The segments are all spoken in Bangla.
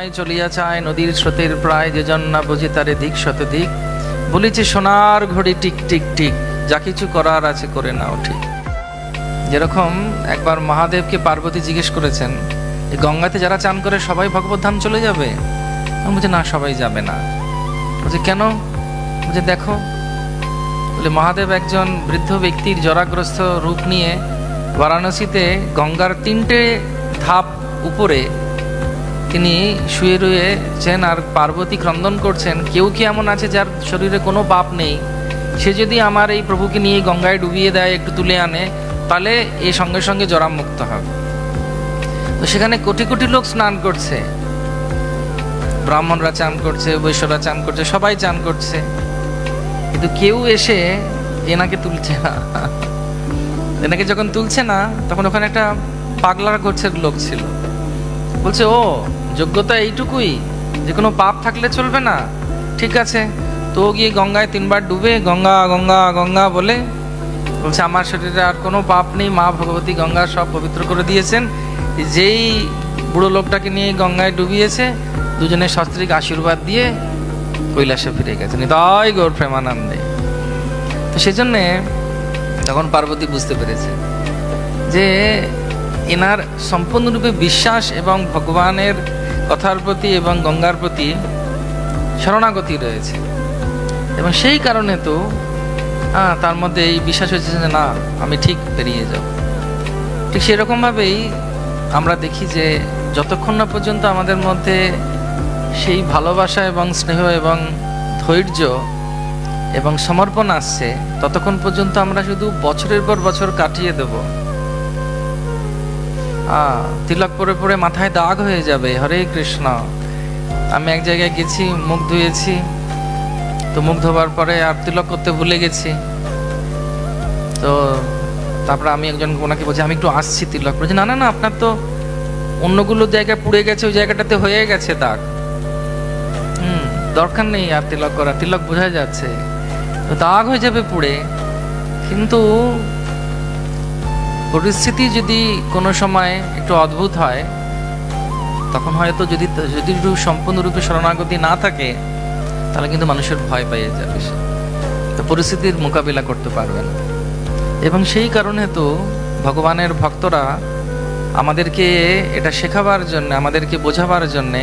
সময় চলিয়া যায় নদীর স্রোতের প্রায়, যে জন না বুঝে তারে দিক শতদিক। বলিছে সোনার ঘড়ি টিক টিক টিক, যা কিছু করার আছে করে নাও ঠিক। যেরকম একবার মহাদেবকে পার্বতী জিজ্ঞেস করেছেন, এই গঙ্গাতে যারা চান করে সবাই ভগবত ধাম চলে যাবে? আমি বলছি না, সবাই যাবে না। বলছে কেন? বলছে দেখো, বলে মহাদেব একজন বৃদ্ধ ব্যক্তির জরাগ্রস্ত রূপ নিয়ে বারাণসীতে গঙ্গার 3টে ধাপ উপরে তিনি শুয়ে রয়েছেন আর পার্বতী ক্রন্দন করছেন। কেউ কি এমন আছে যার শরীরে কোনো পাপ নেই? সে যদি আমার এই প্রভুকে নিয়ে গঙ্গায় ডুবিয়ে দেয়, একটু তুলে আনে, তাহলে এই সঙ্গে সঙ্গে জরাম মুক্ত হবে। তো সেখানে কোটি কোটি লোক স্নান করছে, ব্রাহ্মণরা চান করছে, বৈশ্যরা চান করছে, সবাই চান করছে, কিন্তু কেউ এসে এনাকে তুলছে না। এনাকে যখন তুলছে না, তখন ওখানে একটা পাগলার গোছের লোক ছিল। বলছে ও যোগ্যতা এইটুকুই যে কোনো পাপ থাকলে চলবে না? ঠিক আছে, তো গিয়ে গঙ্গায় 3 বার ডুবে গঙ্গা গঙ্গা গঙ্গা বলে বলছে আমার শরীরে আর কোনো পাপ নেই, মা ভগবতী গঙ্গা সব পবিত্র করে দিয়েছেন। যেই বুড়ো লোকটাকে নিয়ে গঙ্গায় ডুবিয়েছে, দুজনের শাস্ত্রিক আশীর্বাদ দিয়ে কৈলাসে ফিরে গেছেন। তাই গৌর প্রেমানন্দে। তো সেজন্যে তখন পার্বতী বুঝতে পেরেছে যে এনার সম্পূর্ণরূপে বিশ্বাস এবং ভগবানের কথার প্রতি এবং গঙ্গার প্রতি শরণাগতি রয়েছে, এবং সেই কারণে তো তার মধ্যে এই বিশ্বাস হয়েছে যে না, আমি ঠিক পেরিয়ে যাব। ঠিক সেরকমভাবেই আমরা দেখি যে যতক্ষণ না পর্যন্ত আমাদের মধ্যে সেই ভালোবাসা এবং স্নেহ এবং ধৈর্য এবং সমর্পণ আসছে, ততক্ষণ পর্যন্ত আমরা শুধু বছরের পর বছর কাটিয়ে দেব। তিলক পরে পরে মাথায় দাগ হয়ে যাবে। হরে কৃষ্ণ। আমি এক জায়গায় গেছি, মুখ ধুয়েছি, তো মুখ ধোবার পরে আর তিলক করতে ভুলে গেছি। তো তারপরে আমি একজন ওনাকে বলছি আমি একটু আসছি তিলক। বলছি না না না, আপনার তো অন্যগুলো জায়গায় পুড়ে গেছে, ওই জায়গাটাতে হয়ে গেছে দাগ, দরকার নেই আর তিলক করা, তিলক বোঝা যাচ্ছে, তো দাগ হয়ে যাবে পুড়ে। কিন্তু পরিস্থিতি যদি কোনো সময় একটু অদ্ভুত হয়, তখন হয়তো যদি সম্পূর্ণরূপে শরণাগতি না থাকে, তাহলে কিন্তু মানুষের ভয় পেয়ে যাবে, তো পরিস্থিতির মোকাবিলা করতে পারবে না। এবং সেই কারণে তো ভগবানের ভক্তরা আমাদেরকে এটা শেখাবার জন্য, আমাদেরকে বোঝাবার জন্যে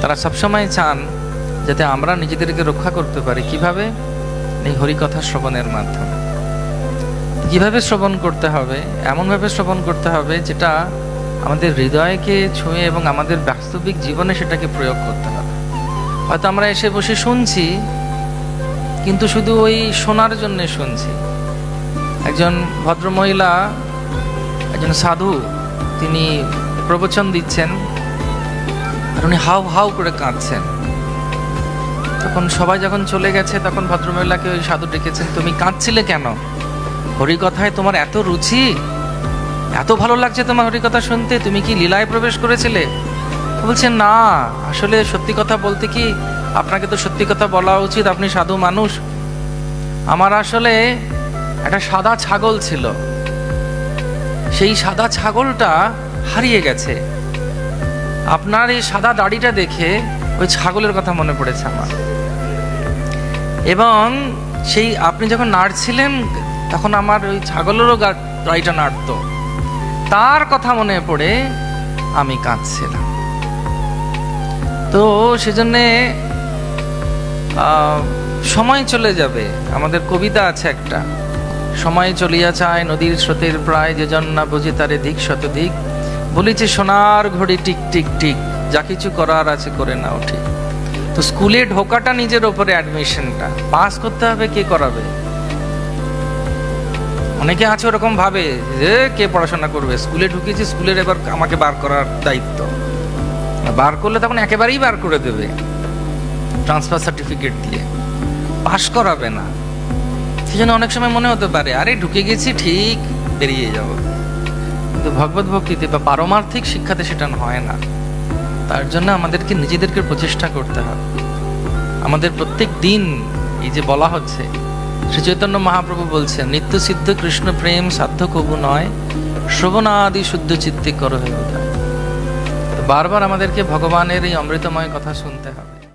তারা সবসময় চান যাতে আমরা নিজেদেরকে রক্ষা করতে পারি। কিভাবে? এই হরিকথা শ্রবণের মাধ্যমে। কিভাবে শ্রবণ করতে হবে? এমনভাবে শ্রবণ করতে হবে যেটা আমাদের হৃদয়কে ছুঁয়ে এবং আমাদের বাস্তবিক জীবনে সেটাকে প্রয়োগ করতে হবে। হয়তো আমরা এসে বসে শুনছি, কিন্তু শুধু ওই শোনার জন্য শুনছি। একজন ভদ্রমহিলা, একজন সাধু, তিনি প্রবচন দিচ্ছেন আর উনি হাউ হাউ করে কাঁদছেন। তখন সবাই যখন চলে গেছে, তখন ভদ্রমহিলাকে ওই সাধু ডেকেছেন, তুমি কাঁদছিলে কেন? হরিকথায় তোমার এত রুচি, এত ভালো লাগছে তোমার হরিকথা শুনতে, তুমি কি লীলায় প্রবেশ করেছিলে? বলছেন না, আসলে সত্যি কথা বলতে কি, আপনাকে তো সত্যি কথা বলা উচিত, আপনি সাধু মানুষ। আমার আসলে একটা সাদা ছাগল ছিল, সেই সাদা ছাগলটা হারিয়ে গেছে। আপনার এই সাদা দাড়িটা দেখে ওই ছাগলের কথা মনে পড়েছে আমার, এবং সেই আপনি যখন নাড়ছিলেন তখন আমার ওই ছাগলেরও দাড়িটা নাড়তো, তার কথা মনে পড়ে আমি কাঁদছিলাম। তো সেজন্যে সময় চলে যাবে। আমাদের কবিতা আছে একটা, সময় চলিয়া যায় নদীর স্রোতের প্রায়, যে জন না বুঝে তারে দিক শতদিক। বলিছে সোনার ঘড়ি টিক টিক টিক, যা কিছু করার আছে করে নাও ঠিক। তো স্কুলে ঢোকাটা নিজের ওপরে, অ্যাডমিশনটা পাস করতে হবে, কে করাবে? অনেকে আছে ওরকম ভাবে যে কে পড়াশোনা করবে, স্কুলে ঢুকেছি, স্কুলের এবার আমাকে বার করার দায়িত্ব। বার করলে তখন একেবারেই বার করে দেবে ট্রান্সফার সার্টিফিকেট দিয়ে, পাস করাবে না। সেজন্য অনেক সময় মনে হতে পারে আরে ঢুকে গেছি, ঠিক বেরিয়ে যাব, কিন্তু ভগবত ভক্তিতে বা পারমার্থিক শিক্ষাতে সেটা হয় না। তার জন্য আমাদেরকে নিজেদেরকে প্রচেষ্টা করতে হবে। আমাদের প্রত্যেক দিন এই যে বলা হচ্ছে, শ্রী চৈতন্য মহাপ্রভু বলছেন, নিত্য সিদ্ধ কৃষ্ণ প্রেম সাধ্য কবু নয়, শ্রবণাদি শুদ্ধ চিত্তে করো হে বোধ। বারবার আমাদেরকে ভগবানের এই অমৃতময় কথা শুনতে হবে।